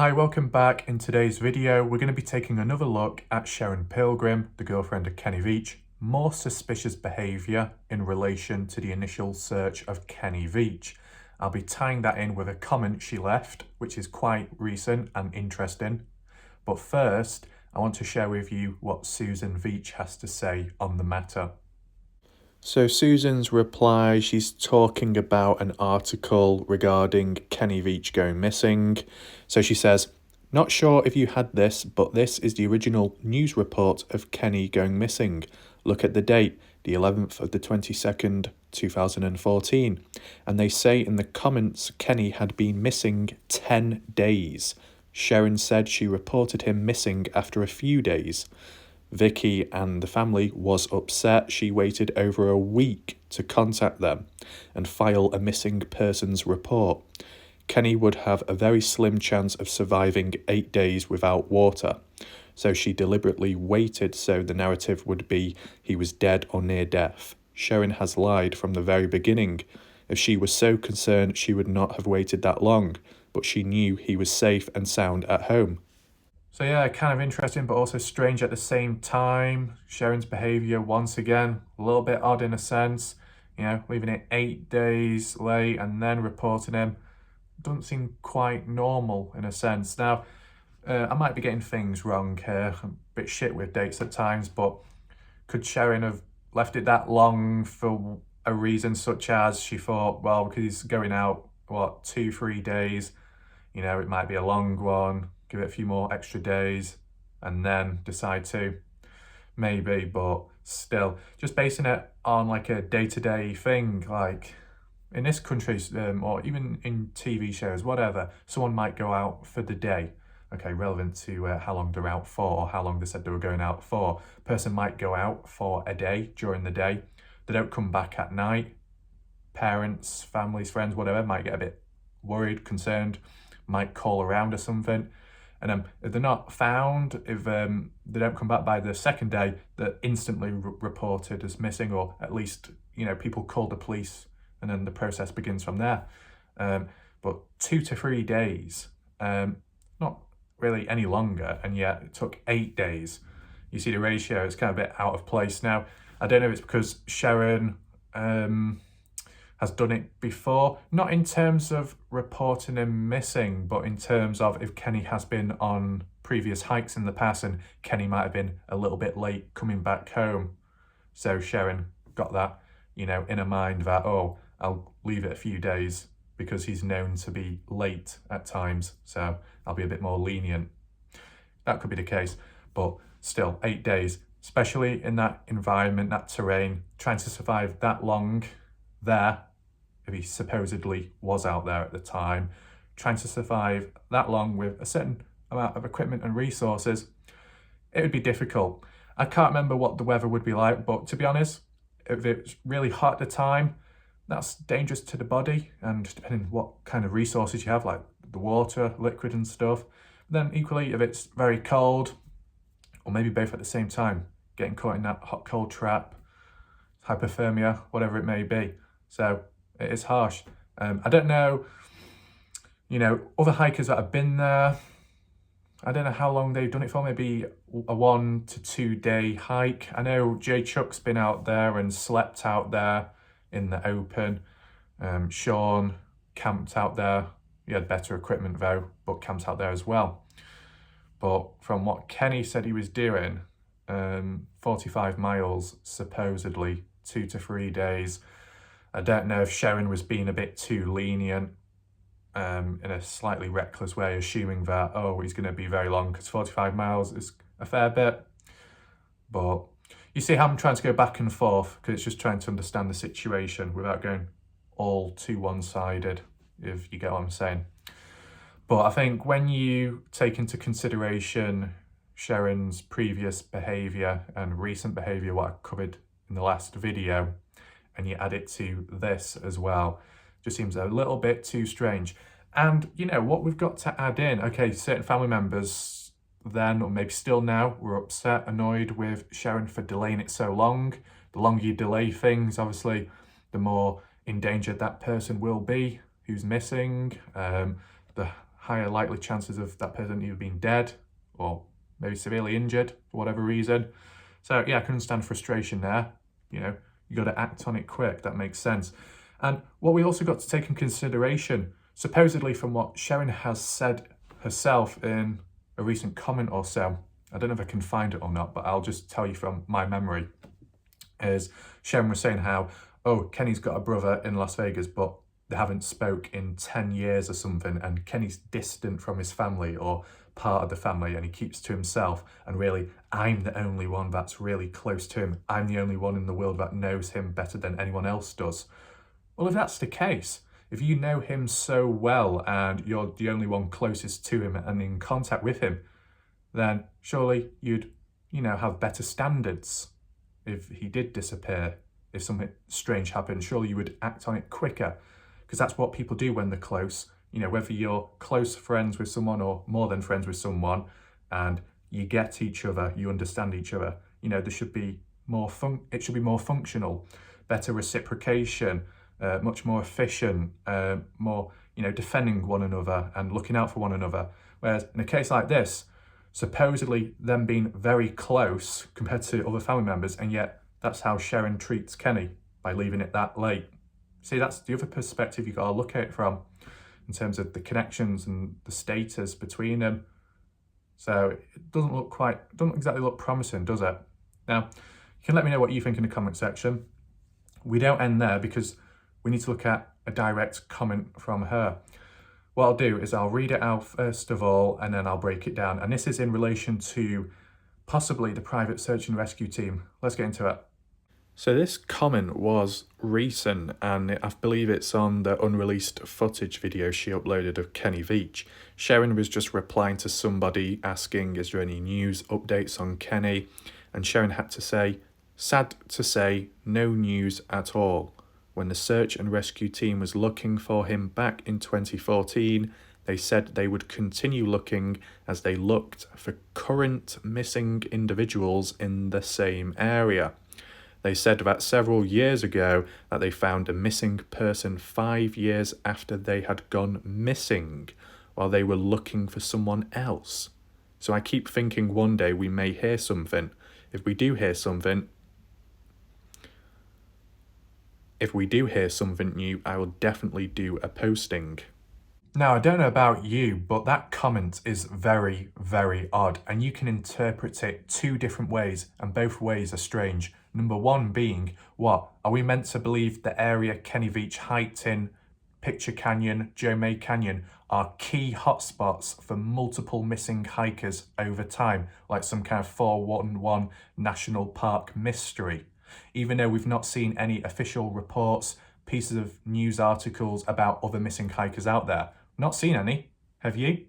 Hi, welcome back. In today's video, we're going to be taking another look at Sharon Pilgrim, the girlfriend of Kenny Veach, more suspicious behaviour in relation to the initial search of Kenny Veach. I'll be tying that in with a comment she left, which is quite recent and interesting. But first, I want to share with you what Susan Veach has to say on the matter. So Susan's reply, she's talking about an article regarding Kenny Veach going missing. So she says, "Not sure if you had this, but this is the original news report of Kenny going missing. Look at the date, the 11th of the 22nd, 2014. And they say in the comments Kenny had been missing 10 days. Sharon said she reported him missing after a few days. Vicky and the family was upset. She waited over a week to contact them and file a missing persons report. Kenny would have a very slim chance of surviving 8 days without water. So she deliberately waited so the narrative would be he was dead or near death. Sharon has lied from the very beginning. If she was so concerned, she would not have waited that long, but she knew he was safe and sound at home." So yeah, kind of interesting, but also strange at the same time. Sharon's behaviour, once again, a little bit odd in a sense. You know, leaving it 8 days late and then reporting him doesn't seem quite normal in a sense. Now, I might be getting things wrong here. I'm a bit shit with dates at times, but could Sharon have left it that long for a reason such as she thought, well, because he's going out, 2-3 days, you know, it might be a long one, give it a few more extra days and then decide to, maybe, but still, just basing it on like a day-to-day thing, like in this country, or even in TV shows, whatever, someone might go out for the day, okay, relevant to how long they're out for or how long they said they were going out for. Person might go out for a day during the day, they don't come back at night. Parents, families, friends, whatever, might get a bit worried, concerned, might call around or something. And if they're not found, if they don't come back by the second day, they're instantly reported as missing, or at least, you know, people call the police and then the process begins from there. But 2 to 3 days, not really any longer, and yet it took 8 days. You see the ratio, it's kind of a bit out of place. Now, I don't know if it's because Sharon has done it before, not in terms of reporting him missing, but in terms of if Kenny has been on previous hikes in the past and Kenny might have been a little bit late coming back home. So Sharon got that, you know, in her mind that, oh, I'll leave it a few days because he's known to be late at times, so I'll be a bit more lenient. That could be the case, but still 8 days, especially in that environment, that terrain, trying to survive that long there, if he supposedly was out there at the time, trying to survive that long with a certain amount of equipment and resources, it would be difficult. I can't remember what the weather would be like, but to be honest, if it's really hot at the time, that's dangerous to the body, and depending what kind of resources you have, like the water, liquid and stuff. Then equally, if it's very cold, or maybe both at the same time, getting caught in that hot-cold trap, hypothermia, whatever it may be. So it is harsh. I don't know, you know, other hikers that have been there, I don't know how long they've done it for, maybe a 1 to 2 day hike. I know Jay Chuck's been out there and slept out there in the open. Sean camped out there. He had better equipment though, but camped out there as well. But from what Kenny said he was doing, 45 miles, supposedly, 2 to 3 days. I don't know if Sharon was being a bit too lenient, in a slightly reckless way, assuming that, oh, he's going to be very long, because 45 miles is a fair bit. But you see how I'm trying to go back and forth, because it's just trying to understand the situation without going all too one-sided, if you get what I'm saying. But I think when you take into consideration Sharon's previous behaviour and recent behaviour, what I covered in the last video, and you add it to this as well, just seems a little bit too strange. And you know what we've got to add in, okay, certain family members then, or maybe still now, were upset, annoyed with Sharon for delaying it so long. The longer you delay things, obviously, the more endangered that person will be who's missing, the higher likely chances of that person either being dead or maybe severely injured for whatever reason. So yeah, I can understand frustration there. You know, you got to act on it quick. That makes sense. And what we also got to take in consideration, supposedly from what Sharon has said herself in a recent comment or so, I don't know if I can find it or not, but I'll just tell you from my memory, is Sharon was saying how, oh, Kenny's got a brother in Las Vegas, but they haven't spoke in 10 years or something, and Kenny's distant from his family or part of the family, and he keeps to himself, and really, I'm the only one that's really close to him. I'm the only one in the world that knows him better than anyone else does. Well, if that's the case, if you know him so well and you're the only one closest to him and in contact with him, then surely you'd, have better standards. If he did disappear, if something strange happened, surely you would act on it quicker, because that's what people do when they're close. Whether you're close friends with someone or more than friends with someone, and you get each other, you understand each other, there should be more it should be more functional, better reciprocation, much more efficient, more, defending one another and looking out for one another. Whereas in a case like this, supposedly them being very close compared to other family members, and yet that's how Sharon treats Kenny, by leaving it that late. See, that's the other perspective you got to look at it from, in terms of the connections and the status between them. So it doesn't exactly look promising, does it? Now, you can let me know what you think in the comment section. We don't end there, because we need to look at a direct comment from her. What I'll do is I'll read it out first of all, and then I'll break it down. And this is in relation to possibly the private search and rescue team. Let's get into it. So this comment was recent, and I believe it's on the unreleased footage video she uploaded of Kenny Veach. Sharon was just replying to somebody asking, is there any news updates on Kenny? And Sharon had to say, sad to say, no news at all. When the search and rescue team was looking for him back in 2014, they said they would continue looking as they looked for current missing individuals in the same area. They said that several years ago that they found a missing person 5 years after they had gone missing, while they were looking for someone else. So I keep thinking one day we may hear something. If we do hear something new, I will definitely do a posting. Now, I don't know about you, but that comment is very, very odd, and you can interpret it two different ways, and both ways are strange. Number one being, what? Are we meant to believe the area Kenny Veach hiked in, Picture Canyon, Joe May Canyon, are key hotspots for multiple missing hikers over time, like some kind of 411 National Park mystery? Even though we've not seen any official reports, pieces of news articles about other missing hikers out there. Not seen any, have you?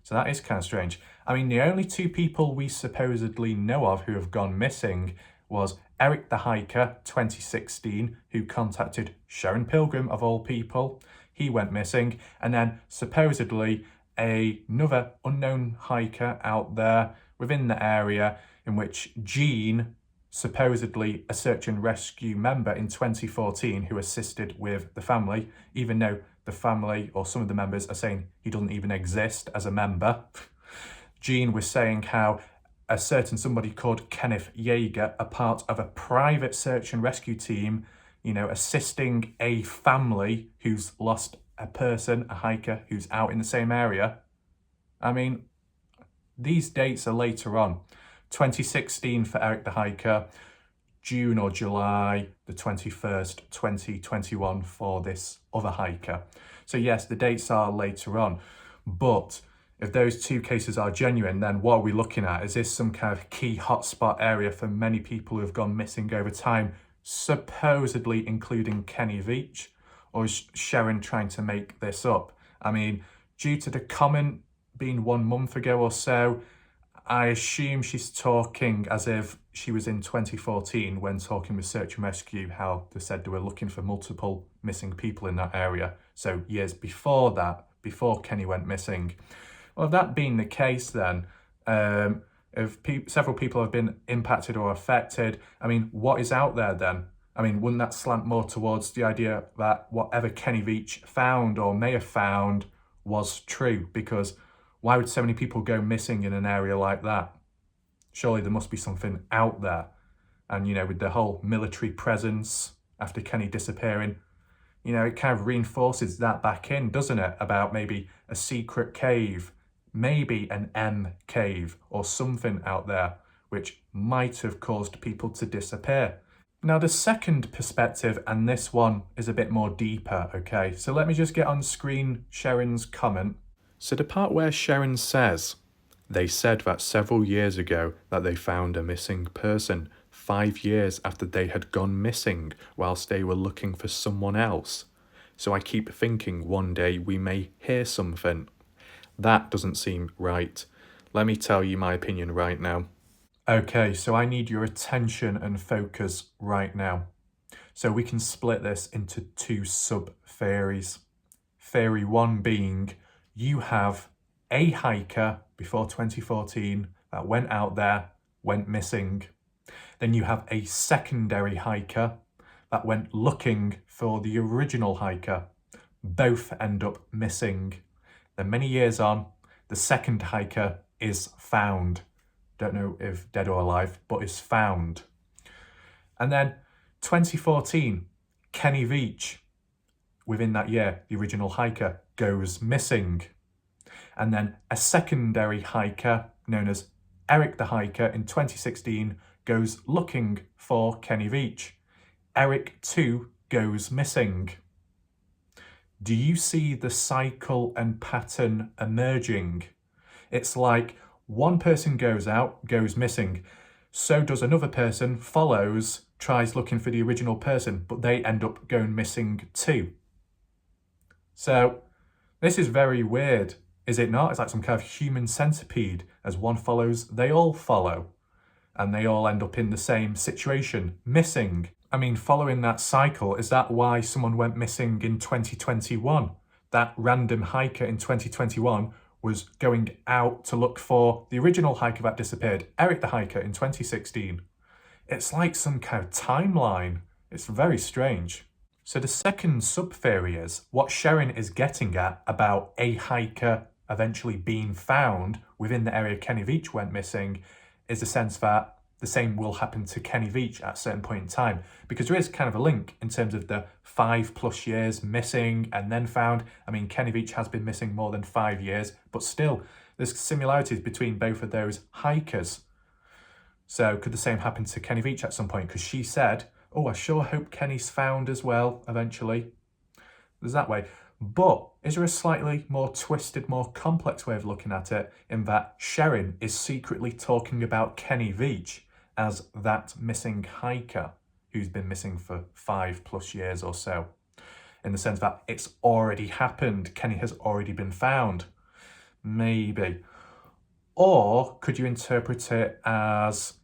So that is kind of strange. I mean, the only two people we supposedly know of who have gone missing was Eric the Hiker, 2016, who contacted Sharon Pilgrim, of all people. He went missing. And then supposedly another unknown hiker out there within the area, in which Gene, supposedly a search and rescue member in 2014, who assisted with the family, even though the family or some of the members are saying he doesn't even exist as a member. Gene was saying how a certain somebody called Kenneth Yeager, a part of a private search and rescue team, assisting a family who's lost a person, a hiker who's out in the same area. I mean, these dates are later on. 2016 for Eric the Hiker, June or July the 21st, 2021 for this other hiker. So yes, the dates are later on, but if those two cases are genuine, then what are we looking at? Is this some kind of key hotspot area for many people who have gone missing over time, supposedly including Kenny Veach? Or is Sharon trying to make this up? I mean, due to the comment being 1 month ago or so, I assume she's talking as if she was in 2014 when talking with Search and Rescue, how they said they were looking for multiple missing people in that area. So years before that, before Kenny went missing. Well, if that being the case then, if several people have been impacted or affected, I mean, what is out there then? I mean, wouldn't that slant more towards the idea that whatever Kenny Veach found or may have found was true, because why would so many people go missing in an area like that? Surely there must be something out there. And, you know, with the whole military presence after Kenny disappearing, you know, it kind of reinforces that back in, doesn't it? About maybe a secret cave, maybe an M cave or something out there, which might have caused people to disappear. Now, the second perspective, and this one is a bit more deeper, okay? So let me just get on screen Sharon's comment. So the part where Sharon says, they said that several years ago that they found a missing person 5 years after they had gone missing whilst they were looking for someone else. So I keep thinking one day we may hear something. That doesn't seem right. Let me tell you my opinion right now. Okay, so I need your attention and focus right now. So we can split this into two sub-theories. Theory one being, you have a hiker before 2014 that went out there, went missing. Then you have a secondary hiker that went looking for the original hiker. Both end up missing. Then many years on, the second hiker is found. Don't know if dead or alive, but is found. And then 2014, Kenny Veach, within that year, the original hiker, goes missing. And then a secondary hiker known as Eric the Hiker in 2016 goes looking for Kenny Veach. Eric too goes missing. Do you see the cycle and pattern emerging? It's like one person goes out, goes missing. So does another person, follows, tries looking for the original person, but they end up going missing too. So this is very weird, is it not? It's like some kind of human centipede. As one follows, they all follow. And they all end up in the same situation, missing. I mean, following that cycle, is that why someone went missing in 2021? That random hiker in 2021 was going out to look for the original hiker that disappeared, Eric the Hiker, in 2016. It's like some kind of timeline. It's very strange. So the second sub-theory is what Sharon is getting at about a hiker eventually being found within the area Kenny Veach went missing is the sense that the same will happen to Kenny Veach at a certain point in time, because there is kind of a link in terms of the 5+ years missing and then found. I mean, Kenny Veach has been missing more than 5 years, but still there's similarities between both of those hikers. So could the same happen to Kenny Veach at some point? Because she said, oh, I sure hope Kenny's found as well eventually. There's that way. But is there a slightly more twisted, more complex way of looking at it, in that Sharon is secretly talking about Kenny Veach as that missing hiker who's been missing for 5+ years or so, in the sense that it's already happened, Kenny has already been found? Maybe. Or could you interpret it as,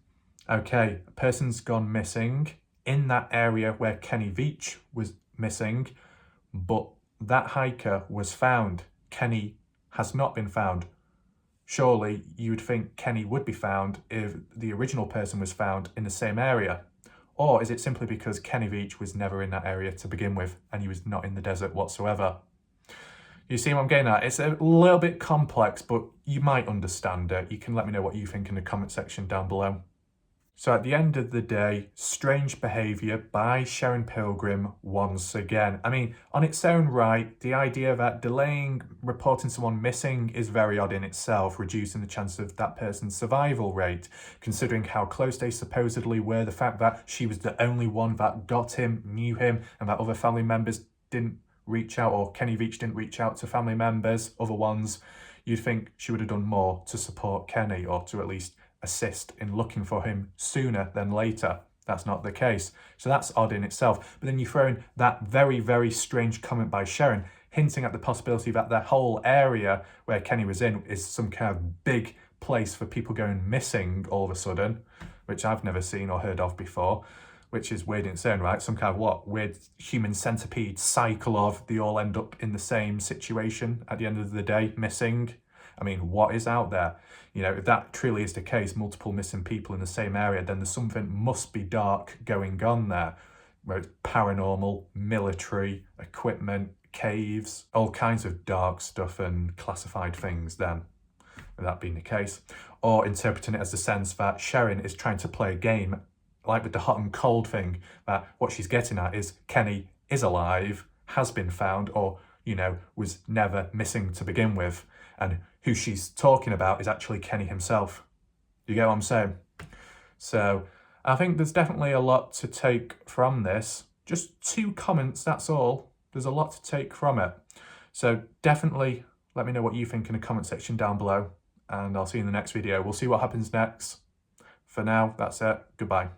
okay, a person's gone missing in that area where Kenny Veach was missing, but that hiker was found. Kenny has not been found. Surely you would think Kenny would be found if the original person was found in the same area. Or is it simply because Kenny Veach was never in that area to begin with and he was not in the desert whatsoever? You see what I'm getting at? It's a little bit complex, but you might understand it. You can let me know what you think in the comment section down below. So at the end of the day, strange behaviour by Sharon Pilgrim once again. I mean, on its own right, the idea that delaying reporting someone missing is very odd in itself, reducing the chance of that person's survival rate, considering how close they supposedly were, the fact that she was the only one that got him, knew him, and that other family members didn't reach out, or Kenny Veach didn't reach out to family members, other ones. You'd think she would have done more to support Kenny, or to at least assist in looking for him sooner than later. That's not the case. So that's odd in itself. But then you throw in that very, very strange comment by Sharon, hinting at the possibility that the whole area where Kenny was in is some kind of big place for people going missing all of a sudden, which I've never seen or heard of before, which is weird in its own right. Some kind of what? Weird human centipede cycle of they all end up in the same situation at the end of the day, missing. I mean, what is out there? You know, if that truly is the case, multiple missing people in the same area, then there's something must be dark going on there, where it's paranormal, military, equipment, caves, all kinds of dark stuff and classified things then, that being the case. Or interpreting it as the sense that Sharon is trying to play a game, like with the hot and cold thing, that what she's getting at is Kenny is alive, has been found, or, you know, was never missing to begin with. And who she's talking about is actually Kenny himself. You get what I'm saying? So I think there's definitely a lot to take from this. Just 2 comments, that's all. There's a lot to take from it. So definitely let me know what you think in the comment section down below. And I'll see you in the next video. We'll see what happens next. For now, that's it. Goodbye.